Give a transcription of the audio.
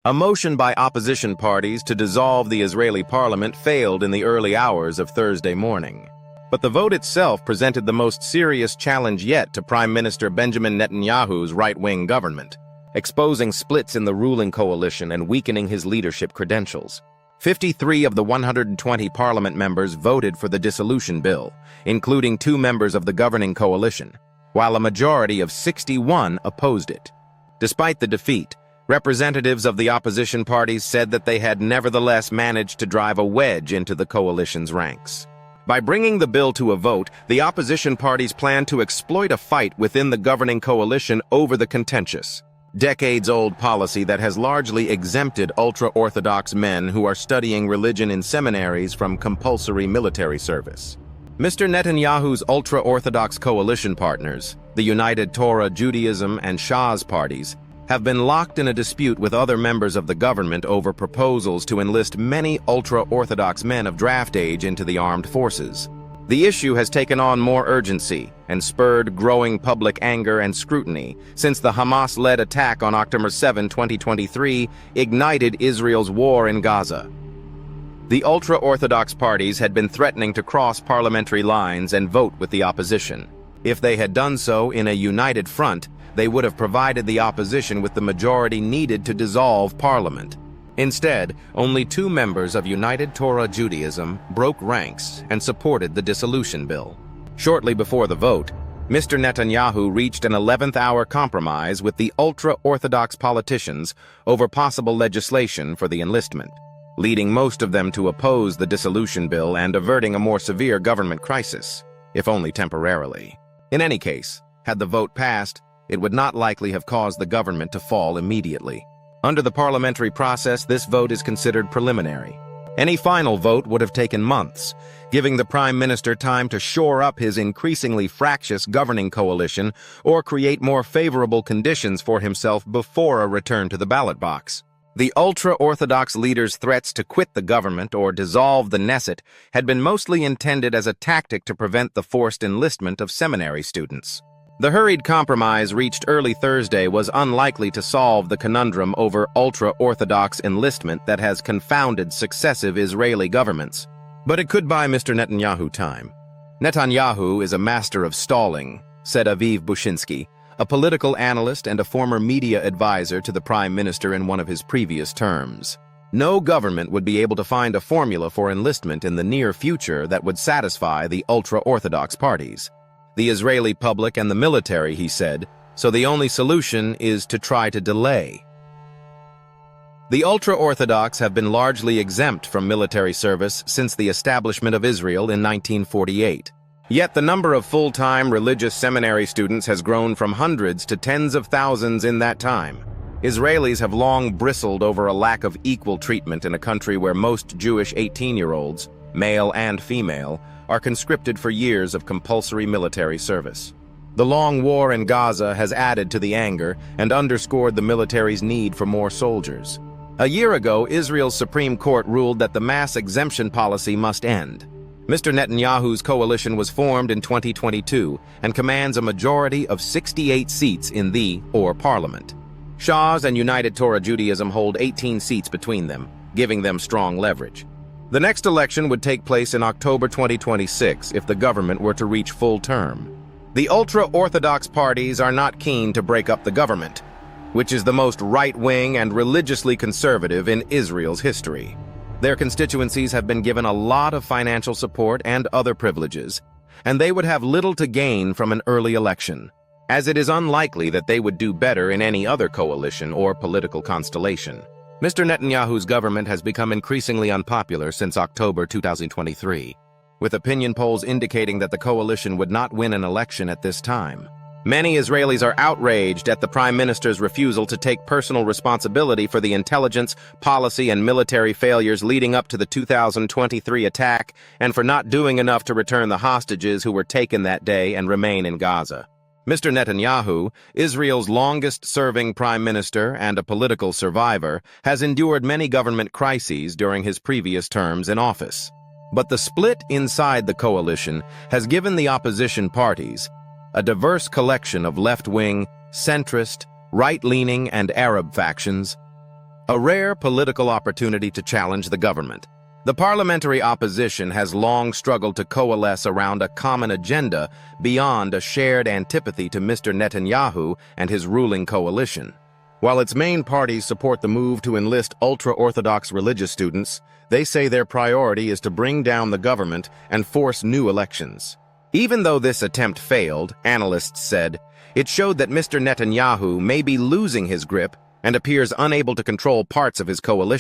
A motion by opposition parties to dissolve the Israeli parliament failed in the early hours of Thursday morning. But the vote itself presented the most serious challenge yet to Prime Minister Benjamin Netanyahu's right-wing government, exposing splits in the ruling coalition and weakening his leadership credentials. 53 of the 120 parliament members voted for the Dissolution Bill, including 2 members of the governing coalition, while a majority of 61 opposed it. Despite the defeat, representatives of the opposition parties said that they had nevertheless managed to drive a wedge into the coalition's ranks. By bringing the bill to a vote, the opposition parties plan to exploit a fight within the governing coalition over the contentious, decades-old policy that has largely exempted ultra-Orthodox men who are studying religion in seminaries from compulsory military service. Mr. Netanyahu's ultra-Orthodox coalition partners, the United Torah, Judaism, and Shas parties, have been locked in a dispute with other members of the government over proposals to enlist many ultra-Orthodox men of draft age into the armed forces. The issue has taken on more urgency and spurred growing public anger and scrutiny since the Hamas-led attack on October 7, 2023, ignited Israel's war in Gaza. The ultra-Orthodox parties had been threatening to cross parliamentary lines and vote with the opposition. If they had done so in a united front, they would have provided the opposition with the majority needed to dissolve parliament. Instead, only 2 members of United Torah Judaism broke ranks and supported the Dissolution Bill. Shortly before the vote, Mr. Netanyahu reached an 11th-hour compromise with the ultra-Orthodox politicians over possible legislation for the enlistment, leading most of them to oppose the Dissolution Bill and averting a more severe government crisis, if only temporarily. In any case, had the vote passed, it would not likely have caused the government to fall immediately. Under the parliamentary process, this vote is considered preliminary. Any final vote would have taken months, giving the Prime Minister time to shore up his increasingly fractious governing coalition or create more favorable conditions for himself before a return to the ballot box. The ultra-Orthodox leaders' threats to quit the government or dissolve the Knesset had been mostly intended as a tactic to prevent the forced enlistment of seminary students. The hurried compromise reached early Thursday was unlikely to solve the conundrum over ultra-Orthodox enlistment that has confounded successive Israeli governments. But it could buy Mr. Netanyahu time. Netanyahu is a master of stalling, said Aviv Bushinsky, a political analyst and a former media advisor to the Prime Minister in one of his previous terms. No government would be able to find a formula for enlistment in the near future that would satisfy the ultra-Orthodox parties. The Israeli public and the military, he said, so the only solution is to try to delay. The ultra-Orthodox have been largely exempt from military service since the establishment of Israel in 1948. Yet the number of full-time religious seminary students has grown from hundreds to tens of thousands in that time. Israelis have long bristled over a lack of equal treatment in a country where most Jewish 18-year-olds, male and female, are conscripted for years of compulsory military service. The long war in Gaza has added to the anger and underscored the military's need for more soldiers. A year ago, Israel's Supreme Court ruled that the mass exemption policy must end. Mr. Netanyahu's coalition was formed in 2022 and commands a majority of 68 seats in the parliament. Shas and United Torah Judaism hold 18 seats between them, giving them strong leverage. The next election would take place in October 2026 if the government were to reach full term. The ultra-Orthodox parties are not keen to break up the government, which is the most right-wing and religiously conservative in Israel's history. Their constituencies have been given a lot of financial support and other privileges, and they would have little to gain from an early election, as it is unlikely that they would do better in any other coalition or political constellation. Mr. Netanyahu's government has become increasingly unpopular since October 2023, with opinion polls indicating that the coalition would not win an election at this time. Many Israelis are outraged at the Prime Minister's refusal to take personal responsibility for the intelligence, policy, and military failures leading up to the 2023 attack and for not doing enough to return the hostages who were taken that day and remain in Gaza. Mr. Netanyahu, Israel's longest-serving prime minister and a political survivor, has endured many government crises during his previous terms in office. But the split inside the coalition has given the opposition parties, a diverse collection of left-wing, centrist, right-leaning, and Arab factions, a rare political opportunity to challenge the government. The parliamentary opposition has long struggled to coalesce around a common agenda beyond a shared antipathy to Mr. Netanyahu and his ruling coalition. While its main parties support the move to enlist ultra-Orthodox religious students, they say their priority is to bring down the government and force new elections. Even though this attempt failed, analysts said, it showed that Mr. Netanyahu may be losing his grip and appears unable to control parts of his coalition.